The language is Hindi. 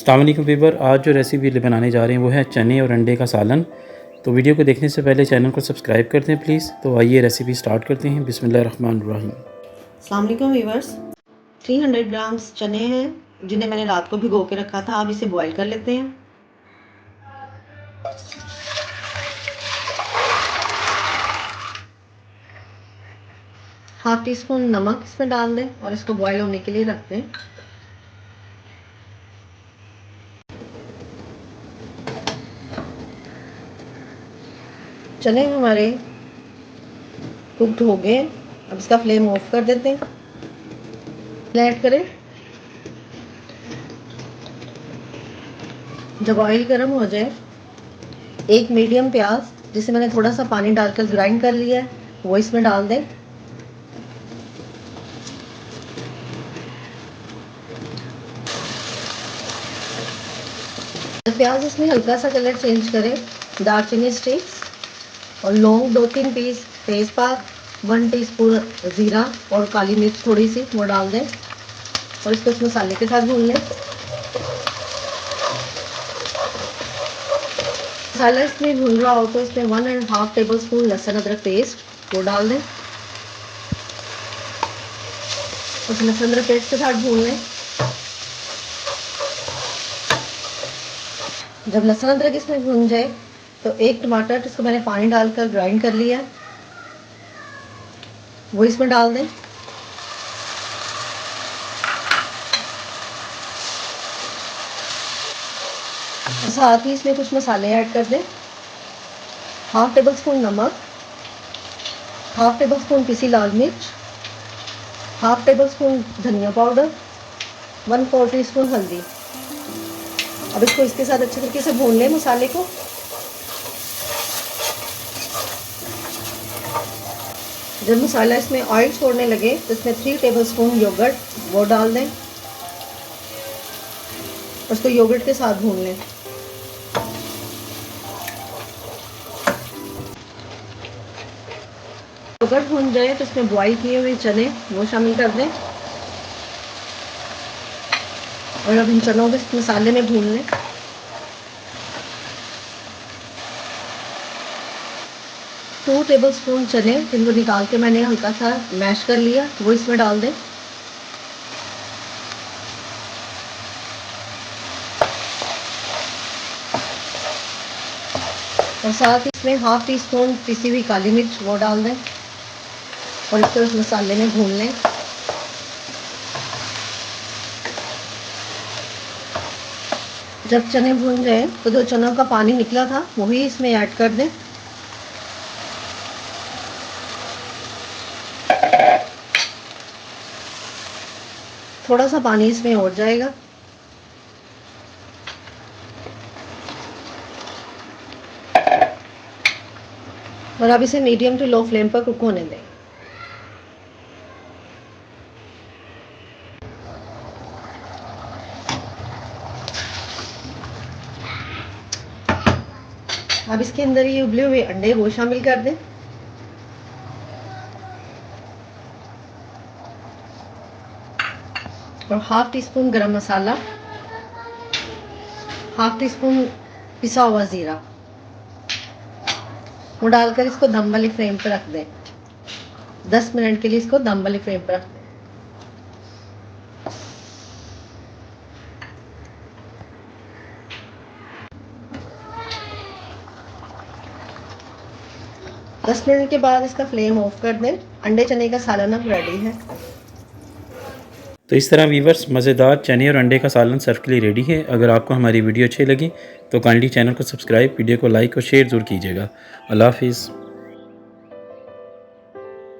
अस्सलाम वालेकुम व्यूअर, आज जो रेसिपी बनाने जा रहे हैं वो है चने और अंडे का सालन। तो वीडियो को देखने से पहले चैनल को सब्सक्राइब कर दें प्लीज़। तो आइए रेसिपी स्टार्ट करते हैं। बिस्मिल्लाहिर्रहमानिर्रहीम। अस्सलाम वालेकुम व्यूअर्स, 300 ग्राम्स चने हैं जिन्हें मैंने रात को भिगो के रखा था। अब इसे बॉईल कर लेते हैं। हाफ टी स्पून नमक इसमें डाल दें और इसको बॉईल होने के लिए रख दें। चने हमारे कुक्ड हो गए। अब इसका फ्लेम ऑफ कर देते हैं। ऐड करें। जब ऑयल गर्म हो जाए, एक मीडियम प्याज जिसे मैंने थोड़ा सा पानी डालकर ग्राइंड कर लिया है वो इसमें डाल दें। प्याज इसमें हल्का सा कलर चेंज करें, दालचीनी स्टिक्स और लौंग 2-3 पीस, तेज़पात 1 टीस्पून, ज़ीरा और काली मिर्च थोड़ी सी वो डाल दें और इसको इस मसाले के साथ भून लें। मसाला इसमें भून रहा हो तो इसमें 1.5 टेबल स्पून लहसुन अदरक पेस्ट वो डाल दें। उस लहसुन अदरक पेस्ट के साथ भून लें। जब लहसुन अदरक इसमें भून जाए तो एक टमाटर जिसको मैंने पानी डालकर ग्राइंड कर लिया वो इसमें डाल दें। और साथ ही इसमें कुछ मसाले ऐड कर दें। हाफ टेबल स्पून नमक, हाफ टेबल स्पून पिसी लाल मिर्च, हाफ टेबल स्पून धनिया पाउडर, 1/4 टीस्पून हल्दी। अब इसको इसके साथ अच्छे तरीके से भून लें मसाले को। जब मसाला इसमें ऑयल छोड़ने लगे तो इसमें 3 टेबल स्पून योगर्ट वो डाल दें। उसको योगर्ट के साथ भून लें। योगर्ट भून जाए तो इसमें बॉईल किए हुए चने वो शामिल कर दें और अब इन चनों को इस मसाले में भून लें। टू टेबल स्पून चने जिनको निकाल के मैंने हल्का सा मैश कर लिया वो इसमें डाल दें। और साथ ही इसमें हाफ टी स्पून पिसी हुई काली मिर्च वो डाल दें और इसको इस मसाले में भून लें। जब चने भून जाए तो जो चनों का पानी निकला था वही इसमें ऐड कर दें। थोड़ा सा पानी इसमें और जाएगा। और अब इसे मीडियम टू लो फ्लेम पर कुक होने दें। अब इसके अंदर ये उबले हुए अंडे वो शामिल कर दें। और हाफ टी स्पून गरम मसाला, हाफ टी स्पून पिसा हुआ ज़ीरा वो डालकर इसको दम वाली फ्लेम पर रख दें। 10 मिनट के लिए इसको दम वाली फ्लेम पर रख दें। 10 मिनट के बाद इसका फ्लेम ऑफ कर दें। अंडे चने का सालन अब रेडी है। तो इस तरह व्यूअर्स मज़ेदार चने और अंडे का सालन सर्व के लिए रेडी है। अगर आपको हमारी वीडियो अच्छी लगी तो काइंडली चैनल को सब्सक्राइब, वीडियो को लाइक और शेयर ज़रूर कीजिएगा। अल्लाह हाफिज़।